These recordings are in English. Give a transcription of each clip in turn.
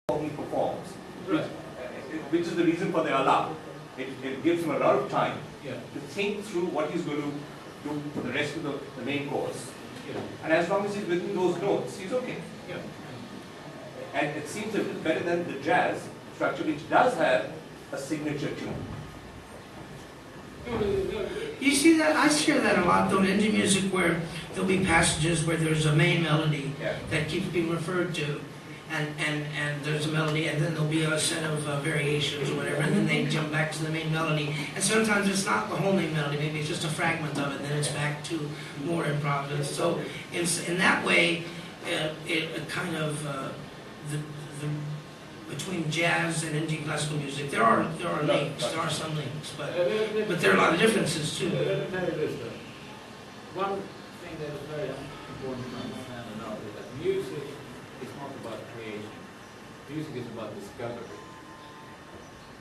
how he performs, which is the reason for the alarm. It gives him a lot of time to think through what he's going to do for the rest of the main course. And as long as he's within those notes, he's okay. And it seems a little better than the jazz structure, which does have a signature tune. You see that? I hear that a lot though in indie music, where there'll be passages where there's a main melody that keeps being referred to, and there's a melody, and then there'll be a set of variations or whatever, and then they jump back to the main melody. And sometimes it's not the whole main melody, maybe it's just a fragment of it, and then it's back to more improv. So in that way, it kind of between jazz and indie classical music, there are links, there are some links, but there are a lot of differences too. Let me tell you this though. One thing that is very important to understand and know is that music is not about creation. Music is about discovery.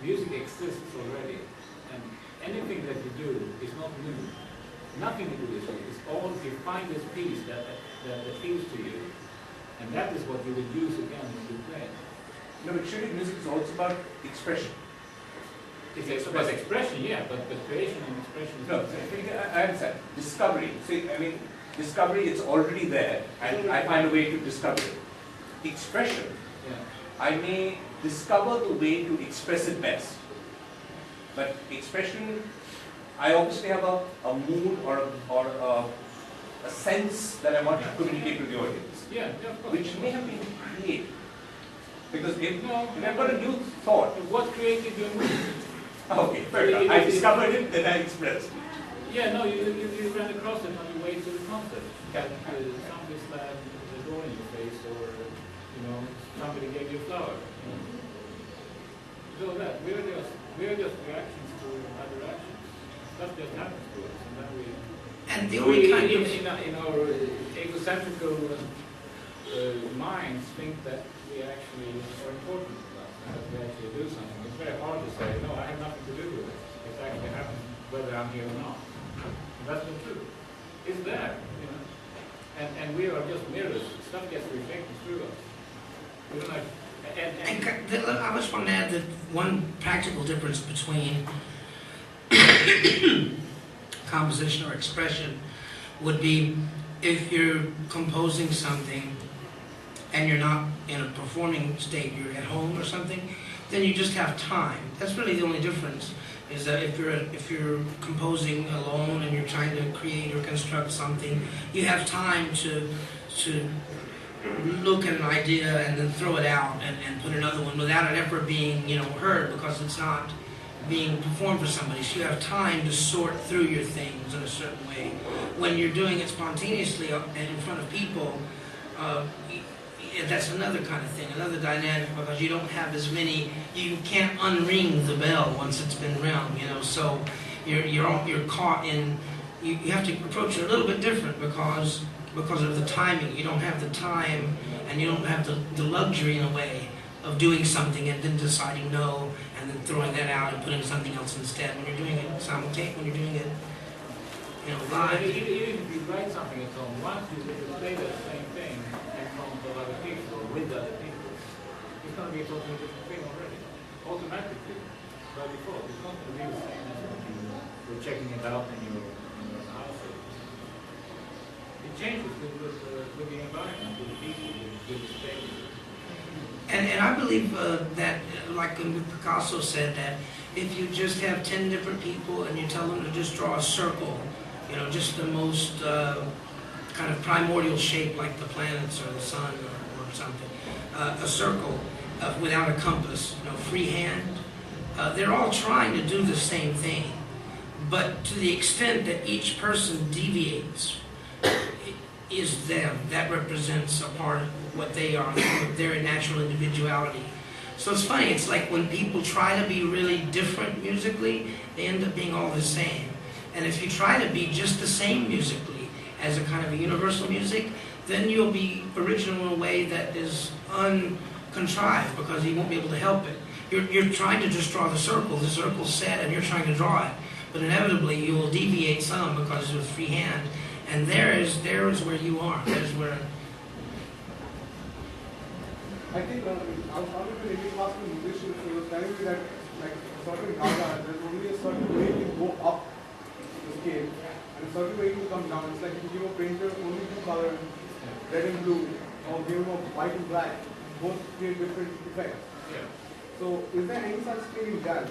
Music exists already, and anything that you do is not new. Nothing you do is new. It's all you find this piece that appeals to you, and that is what you will use again when you play. No, but surely music is also about expression. It's about expression, yeah, but creation and expression is no. I understand. Discovery. See, I mean, discovery, it's already there, and I find a way to discover it. Expression, I may discover the way to express it best. But expression, I obviously have a mood or a sense that I want to communicate to the audience, of course. which may have been created. Because if I've got a new thought. What created your mood? Okay, fair enough. I discovered it, then I expressed it. Yeah, no, you ran across it on your way to the concert. Somebody slammed the door in your face, or somebody gave you a flower. So that we are just reactions to other actions. That just happens to us, and then And the only kind of in our egocentrical minds think that we actually are important to us, and that we actually do something. It's very hard to say, no, I have nothing to do with it. It actually happens whether I'm here or not. And that's not true. It's there, and we are just mirrors. Stuff gets reflected through us. We don't have, I just want to add that one practical difference between composition or expression would be if you're composing something and you're not in a performing state, you're at home or something, then you just have time. That's really the only difference, is that if you're composing alone and you're trying to create or construct something, you have time to look at an idea and then throw it out and put another one without it ever being heard, because it's not being performed for somebody. So you have time to sort through your things in a certain way. When you're doing it spontaneously and in front of people, that's another kind of thing, another dynamic, because you don't have as many. You can't unring the bell once it's been rung, So you're caught in. You have to approach it a little bit different because of the timing. You don't have the time, and you don't have the luxury in a way of doing something and then deciding no, and then throwing that out and putting something else instead. When you're doing it simultaneously, when you're doing it, live. Even if you write something at home, once you play that same thing in front of other people or with other people, it's going to be a totally different thing already, automatically, by default. It's not going to be the same as when you're checking it out in your house. It changes with the environment, with the people, with the space. And I believe that, like Picasso said, that if you just have 10 different people and you tell them to just draw a circle, just the most kind of primordial shape, like the planets or the sun or something, a circle without a compass, freehand, they're all trying to do the same thing. But to the extent that each person deviates, is them. That represents a part of what they are, their natural individuality. So it's funny, it's like when people try to be really different musically, they end up being all the same. And if you try to be just the same musically as a kind of a universal music, then you'll be original in a way that is uncontrived, because you won't be able to help it. You're trying to just draw the circle's set, and you're trying to draw it. But inevitably you will deviate some because it was freehand. And there is where you are. That is where. I think be that like a certain raga, there's only a certain way to go up the scale and a certain way to come down. It's like if you give a painter only two colors, red and blue, or give him a white and black, both create different effects. Yeah. So is there any such thing in jazz?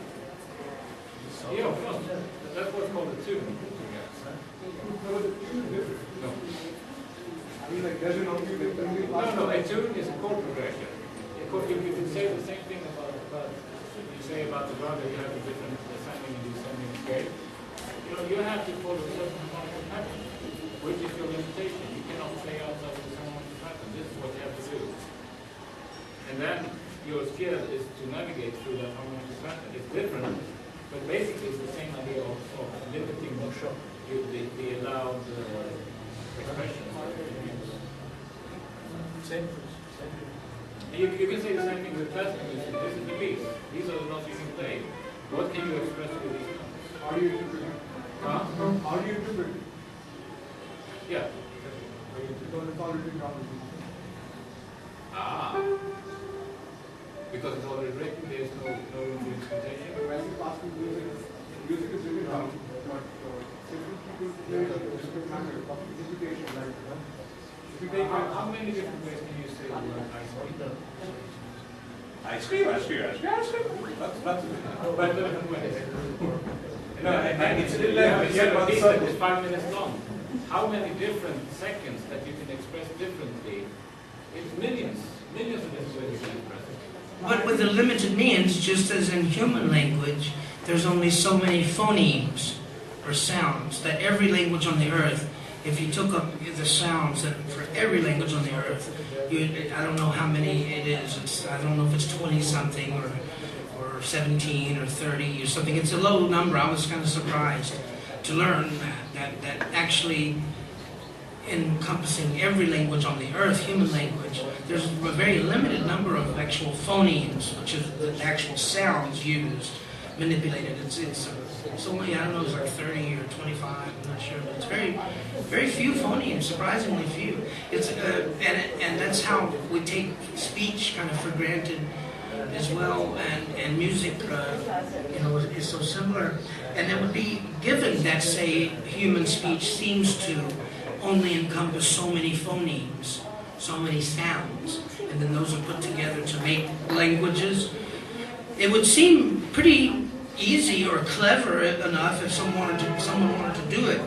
Yeah, of course. That's what's called a tune. No, the tune is different. No. I mean, like, there's an only No, a tune is a chord progression. Of course, you can say the same thing about you say about the raga, you have a different ascending and descending scale. You know, you have to follow a certain harmonic pattern, which is your limitation. You cannot play outside of the harmonic pattern. This is what you have to do. And then your skill is to navigate through that harmonic pattern. It's different, but basically it's the same idea of limiting the allowed expression. Same. You can say the same thing with classical music. This is the piece. These are the notes you can play. What can you express with these notes? How do you interpret it? Huh? How do you interpret it? Yeah. Because it's already written down. Ah. Because it's already written, there's no room for interpretation. Basic classical music is written down, but different people play it in a different manner of interpretation. Like, if you take How many different ways can you say the word ice cream? Ice cream, ice cream, ice cream, ice cream. That's But different ways. No, and it's a little You have a piece that is 5 minutes long. How many different seconds that you can express differently? It's millions of different ways you can express it. But with the limited means, just as in human language, there's only so many phonemes or sounds that every language on the earth, if you took up the sounds that for every language on the earth, I don't know how many it is. I don't know if it's 20 something or 17 or 30 or something. It's a low number. I was kind of surprised to learn that actually encompassing every language on the earth, human language, there's a very limited number of actual phonemes, which is the actual sounds used, manipulated. It's only, I don't know, it's like 30 or 25, I'm not sure, but it's very few phonemes, surprisingly few. It's and that's how we take speech kind of for granted as well, and music, is so similar. And it would be given that, say, human speech seems to only encompass so many phonemes, so many sounds, and then those are put together to make languages. It would seem pretty easy or clever enough if someone wanted to do it,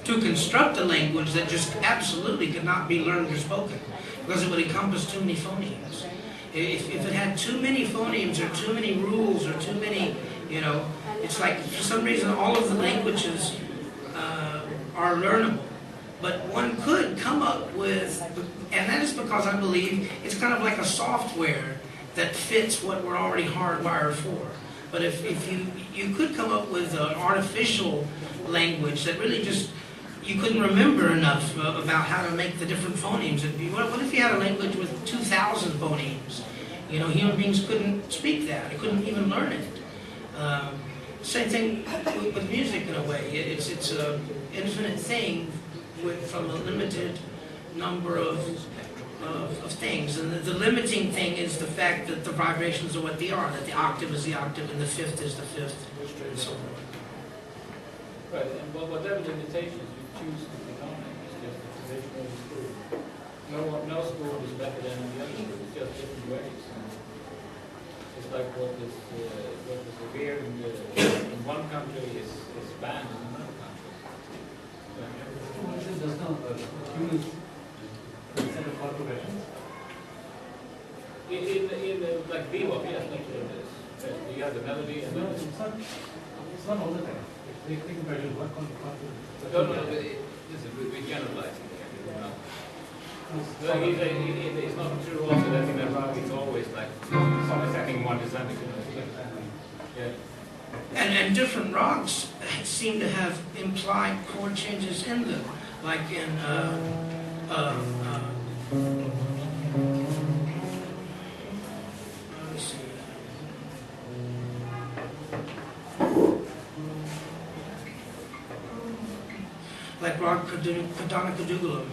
to construct a language that just absolutely could not be learned or spoken, because it would encompass too many phonemes. If it had too many phonemes or too many rules or too many, it's like for some reason all of the languages are learnable. But one could come up with, and that is because I believe it's kind of like a software that fits what we're already hardwired for. But if you could come up with an artificial language that really just, you couldn't remember enough about how to make the different phonemes. What if you had a language with 2,000 phonemes? Human beings couldn't speak that. They couldn't even learn it. Same thing with music in a way. It's an infinite thing from a limited number of things. And the limiting thing is the fact that the vibrations are what they are, that the octave is the octave and the fifth is the fifth, and so forth. Right, and whatever limitations you choose to become, it's just a traditional school. No school is better than the other school, it's just different ways. And it's like what is revered in one country is banned in another country. Just now, humans set of chord progressions. In like bebop, yes, that's what it is. You have the melody and then It's not all the time. They measure one chord progression. no, listen, we generalize it. It's not true also that in a rag it's always like ascending one descending. Yeah. And different rags seem to have implied chord changes in them, like in let me see. Like Rag Kadana Kadugala.